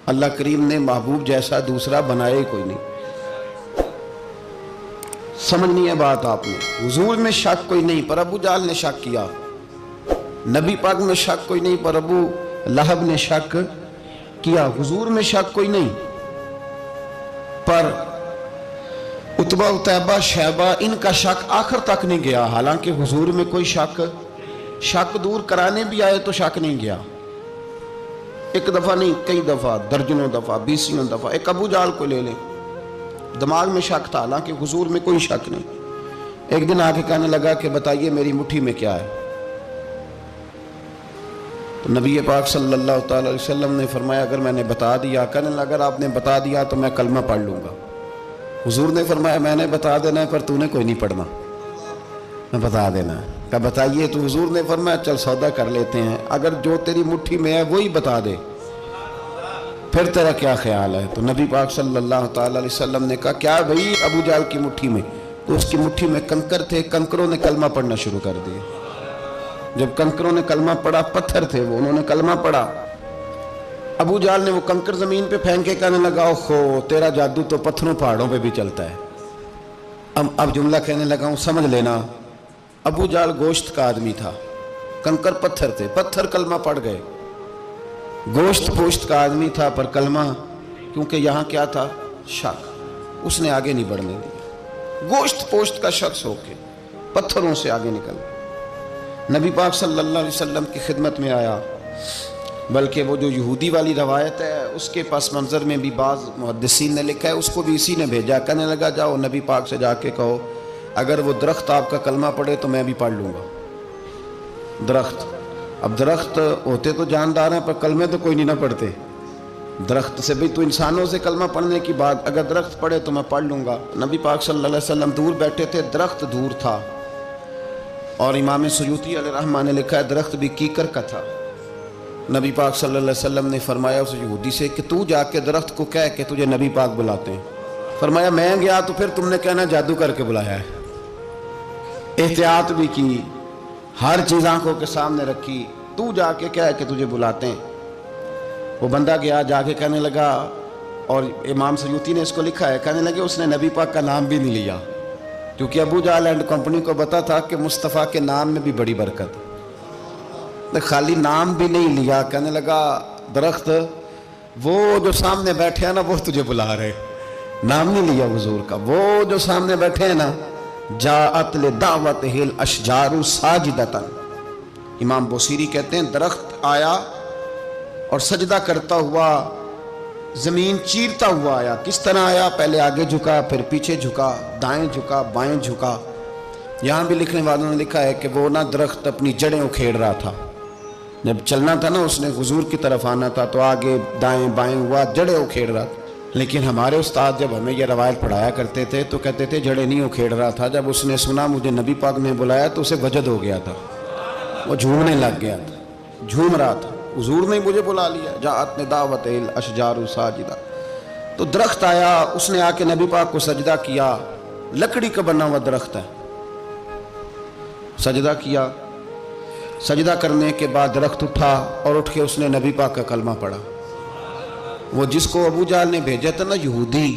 اللہ کریم نے محبوب جیسا دوسرا بنایا ہی کوئی نہیں۔ سمجھنی ہے بات آپ نے۔ حضور میں شک کوئی نہیں پر ابو جہل نے شک کیا، نبی پاک میں شک کوئی نہیں پر ابو لہب نے شک کیا، حضور میں شک کوئی نہیں پر عتبہ عتیبہ شیبہ ان کا شک آخر تک نہیں گیا، حالانکہ حضور میں کوئی شک دور کرانے بھی آئے تو شک نہیں گیا، ایک دفعہ نہیں کئی دفعہ، درجنوں دفعہ، بیسیوں دفعہ۔ ایک ابو جہل کو لے لیں، دماغ میں شک تھا حالانکہ حضور میں کوئی شک نہیں۔ ایک دن آ کے کہنے لگا کہ بتائیے میری مٹھی میں کیا ہے، تو نبی پاک صلی اللہ تعالی علیہ وسلم نے فرمایا اگر میں نے بتا دیا، کہنے لگا اگر آپ نے بتا دیا تو میں کلمہ پڑھ لوں گا۔ حضور نے فرمایا میں نے بتا دینا ہے پر تو نے کوئی نہیں پڑھنا، میں بتا دینا ہے۔ کہا بتائیے، تو حضور نے فرمایا چل سودا کر لیتے ہیں، اگر جو تیری مٹھی میں ہے وہی بتا دے پھر تیرا کیا خیال ہے؟ تو نبی پاک صلی اللہ تعالی علیہ وسلم نے کہا کیا بھئی ابو جہل کی مٹھی میں؟ تو اس کی مٹھی میں کنکر تھے، کنکروں نے کلمہ پڑھنا شروع کر دیا۔ جب کنکروں نے کلمہ پڑھا، پتھر تھے وہ، انہوں نے کلمہ پڑھا، ابو جہل نے وہ کنکر زمین پہ پھینک کے کہنے لگا اوہو تیرا جادو تو پتھروں پہاڑوں پہ بھی چلتا ہے۔ اب جملہ کہنے لگا ہوں سمجھ لینا، ابو جہل گوشت کا آدمی تھا، کنکر پتھر تھے، پتھر کلمہ پڑھ گئے، گوشت پوشت کا آدمی تھا پر کلمہ کیونکہ یہاں کیا تھا شک، اس نے آگے نہیں بڑھنے دیا، گوشت پوشت کا شخص ہو کے پتھروں سے آگے نکل نبی پاک صلی اللہ علیہ وسلم کی خدمت میں آیا۔ بلکہ وہ جو یہودی والی روایت ہے اس کے پس منظر میں بھی بعض محدثین نے لکھا ہے، اس کو بھی اسی نے بھیجا، کہنے لگا جاؤ نبی پاک سے جا کے کہو اگر وہ درخت آپ کا کلمہ پڑھے تو میں بھی پڑھ لوں گا۔ درخت، اب درخت ہوتے تو جاندار ہیں پر کلمے تو کوئی نہیں نہ پڑھتے، درخت سے بھی تو انسانوں سے کلمہ پڑھنے کی بات، اگر درخت پڑھے تو میں پڑھ لوں گا۔ نبی پاک صلی اللہ علیہ وسلم دور بیٹھے تھے، درخت دور تھا، اور امام سیوطی علیہ رحمہ نے لکھا ہے درخت بھی کیکر کا تھا۔ نبی پاک صلی اللہ علیہ وسلم نے فرمایا اس یہودی سے کہ تو جا کے درخت کو کہہ کہ تجھے نبی پاک بلاتے ہیں۔ فرمایا میں گیا تو پھر تم نے کہنا جادو کر کے بلایا ہے۔ احتیاط بھی کی، ہر چیز آنکھوں کے سامنے رکھی، تو جا کے کہہ کہ تجھے بلاتے ہیں۔ وہ بندہ گیا، جا کے کہنے لگا، اور امام سیوطی نے اس کو لکھا ہے، کہنے لگے اس نے نبی پاک کا نام بھی نہیں لیا، کیونکہ ابو جہل اینڈ کمپنی کو پتا تھا کہ مصطفیٰ کے نام میں بھی بڑی برکت، خالی نام بھی نہیں لیا۔ کہنے لگا درخت وہ جو سامنے بیٹھے ہیں نا وہ تجھے بلا رہے، نام نہیں لیا حضور کا، وہ جو سامنے بیٹھے ہیں نا جاءت لدعوتہ الاشجار ساجدۃ، امام بوصیری کہتے ہیں درخت آیا اور سجدہ کرتا ہوا، زمین چیرتا ہوا آیا۔ کس طرح آیا؟ پہلے آگے جھکا، پھر پیچھے جھکا، دائیں جھکا، بائیں جھکا۔ یہاں بھی لکھنے والوں نے لکھا ہے کہ وہ نہ درخت اپنی جڑیں اکھیڑ رہا تھا، جب چلنا تھا نا اس نے حضور کی طرف آنا تھا تو آگے دائیں بائیں ہوا، جڑیں اکھیڑ رہا تھا۔ لیکن ہمارے استاد جب ہمیں یہ روایت پڑھایا کرتے تھے تو کہتے تھے جڑیں نہیں اکھیڑ رہا تھا، جب اس نے سنا مجھے نبی پاک نے بلایا تو اسے وجد ہو گیا تھا، وہ جھومنے لگ گیا تھا، جھوم رہا تھا، حضور نے مجھے بلا لیا، جاءت لدعوتہ الاشجار ساجدۃ۔ تو درخت آیا، اس نے آ کے نبی پاک کو سجدہ کیا، لکڑی کا بنا ہوا درخت ہے، سجدہ کیا۔ سجدہ کرنے کے بعد درخت اٹھا اور اٹھ کے اس نے نبی پاک کا کلمہ پڑھا۔ وہ جس کو ابو جہل نے بھیجا تھا نا یہودی،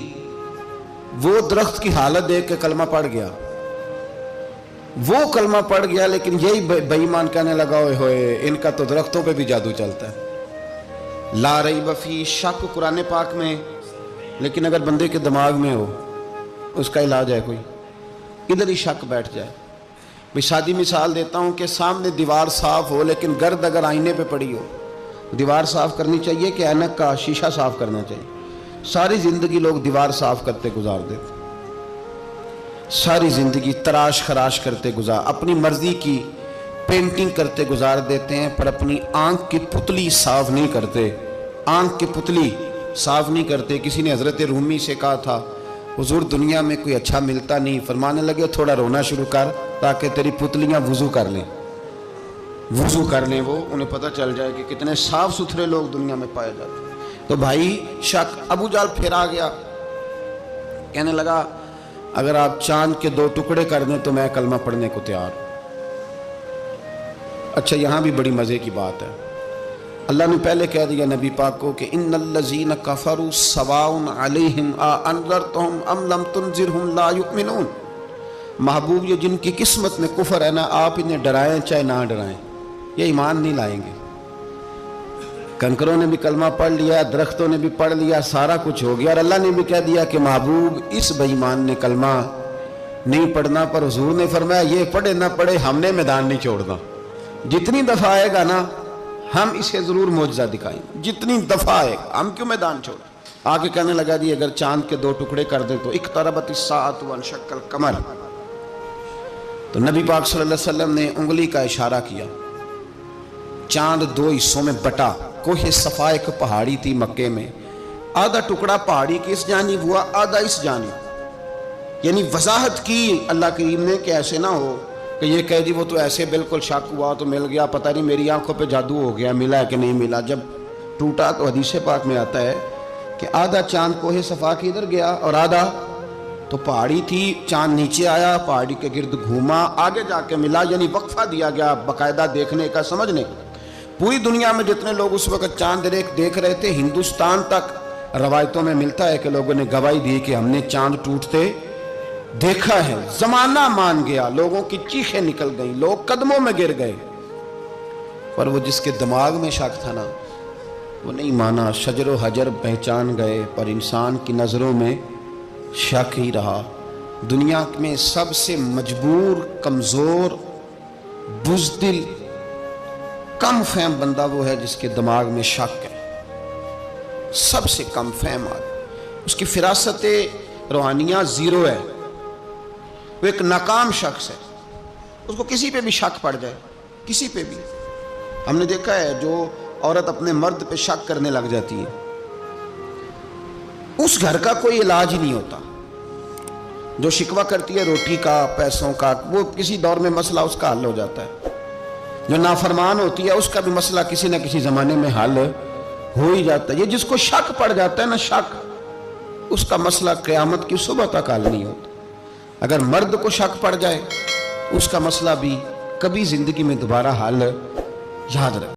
وہ درخت کی حالت دیکھ کے کلمہ پڑھ گیا، وہ کلمہ پڑھ گیا، لیکن یہی بے ایمان کہنے لگا ہوئے ہوئے ان کا تو درختوں پہ بھی جادو چلتا ہے۔ لا ریب فی، شک قرآن پاک میں، لیکن اگر بندے کے دماغ میں ہو اس کا علاج ہے کوئی، ادھر ہی شک بیٹھ جائے۔ میں سادی مثال دیتا ہوں کہ سامنے دیوار صاف ہو لیکن گرد اگر آئینے پہ پڑی ہو، دیوار صاف کرنی چاہیے کہ اینک کا شیشہ صاف کرنا چاہیے؟ ساری زندگی لوگ دیوار صاف کرتے گزار دیتے، ساری زندگی تراش خراش کرتے گزار، اپنی مرضی کی پینٹنگ کرتے گزار دیتے ہیں، پر اپنی آنکھ کی پتلی صاف نہیں کرتے، آنکھ کی پتلی صاف نہیں کرتے۔ کسی نے حضرت رومی سے کہا تھا حضور دنیا میں کوئی اچھا ملتا نہیں، فرمانے لگے تھوڑا رونا شروع کر تاکہ تیری پتلیاں وضو کر لیں، وضو کر لیں، وہ انہیں پتہ چل جائے کہ کتنے صاف ستھرے لوگ دنیا میں پائے جاتے ہیں۔ تو بھائی شک، ابو جہل پھر آ گیا، کہنے لگا اگر آپ چاند کے 2 ٹکڑے کر دیں تو میں کلمہ پڑھنے کو تیار ہوں۔ اچھا یہاں بھی بڑی مزے کی بات ہے، اللہ نے پہلے کہہ دیا نبی پاک کو کہ ان الذین کفروا سواء علیہم انذرتہم ام لم تنذرہم لا یؤمنون، محبوب یہ جن کی قسمت میں کفر ہے نا، آپ انہیں ڈرائیں چاہے نہ ڈرائیں، یہ ایمان نہیں لائیں گے۔ کنکروں نے بھی کلمہ پڑھ لیا، درختوں نے بھی پڑھ لیا، سارا کچھ ہو گیا، اور اللہ نے بھی کہہ دیا کہ محبوب اس بے ایمان نے کلمہ نہیں پڑھنا، پر حضور نے فرمایا یہ پڑھے نہ پڑھے ہم نے میدان نہیں چھوڑنا، جتنی دفعہ آئے گا نا ہم اسے ضرور معجزہ دکھائیں گے، جتنی دفعہ آئے گا ہم کیوں میدان چھوڑیں۔ آگے کہنے لگا جی اگر چاند کے 2 ٹکڑے کر دیں تو اقتربت الساعۃ وانشق القمر، تو نبی پاک صلی اللہ علیہ وسلم نے انگلی کا اشارہ کیا، چاند 2 حصوں میں بٹا۔ کوہ صفا ایک پہاڑی تھی مکے میں، آدھا ٹکڑا پہاڑی کی اس جانب ہوا، آدھا اس جانب، یعنی وضاحت کی اللہ کریم نے کہ ایسے نہ ہو کہ یہ کہہ دی وہ تو ایسے بالکل شک ہوا تو مل گیا، پتہ نہیں میری آنکھوں پہ جادو ہو گیا، ملا ہے کہ نہیں ملا۔ جب ٹوٹا تو حدیث پاک میں آتا ہے کہ آدھا چاند کوہ صفا کے ادھر گیا اور آدھا تو پہاڑی تھی، چاند نیچے آیا، پہاڑی کے گرد گھوما، آگے جا کے ملا، یعنی وقفہ دیا گیا باقاعدہ دیکھنے کا، سمجھنے کا۔ پوری دنیا میں جتنے لوگ اس وقت چاند دیکھ رہے تھے، ہندوستان تک روایتوں میں ملتا ہے کہ لوگوں نے گواہی دی کہ ہم نے چاند ٹوٹتے دیکھا ہے۔ زمانہ مان گیا، لوگوں کی چیخیں نکل گئیں، لوگ قدموں میں گر گئے، پر وہ جس کے دماغ میں شک تھا نا وہ نہیں مانا۔ شجر و حجر پہچان گئے پر انسان کی نظروں میں شک ہی رہا۔ دنیا میں سب سے مجبور، کمزور، بزدل، کم فہم بندہ وہ ہے جس کے دماغ میں شک ہے، سب سے کم فہم آدمی، اس کی فراست روحانیہ زیرو ہے، وہ ایک ناکام شخص ہے، اس کو کسی پہ بھی شک پڑ جائے، کسی پہ بھی۔ ہم نے دیکھا ہے جو عورت اپنے مرد پہ شک کرنے لگ جاتی ہے اس گھر کا کوئی علاج ہی نہیں ہوتا۔ جو شکوہ کرتی ہے روٹی کا، پیسوں کا، وہ کسی دور میں مسئلہ اس کا حل ہو جاتا ہے۔ جو نافرمان ہوتی ہے اس کا بھی مسئلہ کسی نہ کسی زمانے میں حل ہو ہی جاتا ہے۔ یہ جس کو شک پڑ جاتا ہے نا، شک، اس کا مسئلہ قیامت کی صبح تک حل نہیں ہوتا۔ اگر مرد کو شک پڑ جائے اس کا مسئلہ بھی کبھی زندگی میں دوبارہ حل، یاد رکھ۔